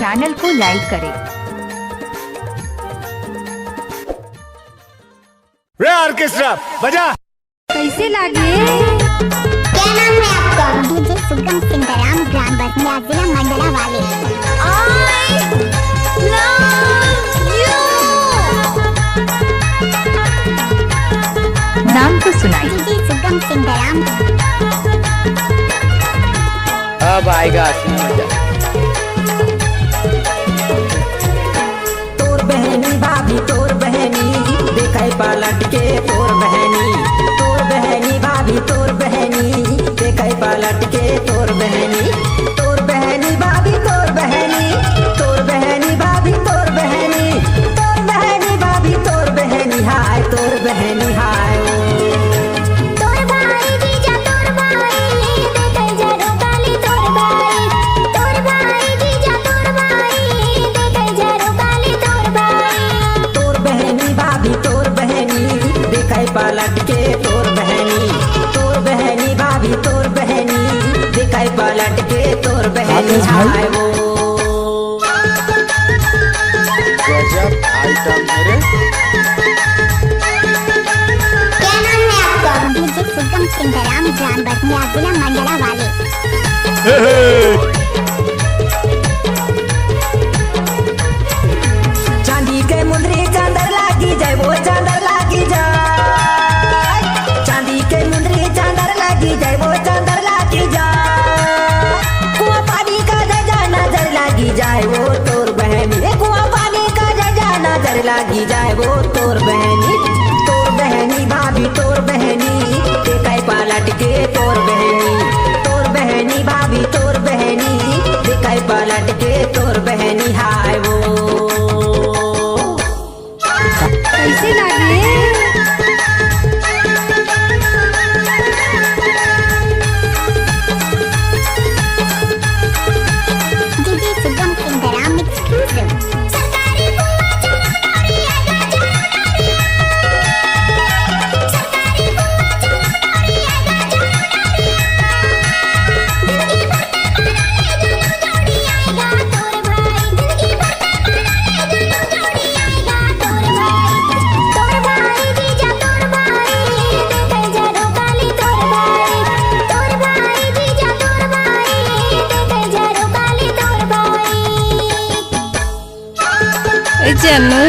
Channel को लाइक करें। रे ऑर्केस्ट्रा बजा। कैसे लागे? क्या नाम है आपका? डीजे सुगम सिंगराम, ग्राम बसनिया, जिला मंडला वाले। नाम तो सुनाई। डीजे सुगम सिंगराम। अब आएगा असली मजा। तोर बहनी भाभी तोर बहनी देखे पलट के तोर बहनी। तोर बहनी भाभी तोर बहनी देखे पलट के तोर बहनी। तोर बहनी भाभी तोर बहनी। तोर बहनी भाभी तोर बहनी। तोर बहनी भाभी तोर बहनी हाय तोर बहनी हाय। तोर भाई जीजा तोर भाई देखे जरो काली तोर भाई। तोर भाई जीजा तोर भाई देखे जरो काली तोर भाई। तोर बहनी भाभी तोर बहनी देखे पलट के तोर बहनी। तोर बहनी भाभी तोर बहनी देखे पलट के तोर बहनी हाय वो। गजब आइटम मेरे। क्या नाम है आपका? डीजे सुगम सिंगराम, ग्राम बसनिया, जिला मंडला वाले। चांदी के मुंदरी चांदर लागी जाए वो चांदर लागी जाए। चांदी के मुंदरी चांदर लागी जाए वो चांदर लागी जाए। कुआं पानी का जजा नजर लागी जाए वो तोर बहनी। कुआं पानी का जजा नजर लागी जाए वो तोर बहनी। तोर बहनी भाभी तोर बहनी देखे पलट के तोर बहनी। तोर बहनी भाभी तोर बहनी देखे पलट के तोर बहनी हाय वो। कैसे लागे? डीजे सुगम सिंगराम एक्सक्लूसिव। सरकारी बुआ चलो डोरी आएगा चलो डोरी। सरकारी बुआ चलो डोरी आएगा चलो डोरी। जिंदगी भर का बना ले जन्म जोड़ी आएगा तोर भाई। जिंदगी भर का बना ले जन्म जोड़ी आएगा तोर भाई। तोर भाई जीजा तोर भाई देखे जरो काली तोर भाई। तोर भाई जीजा तोर भाई देखे जरो काली तोर भाई। जानू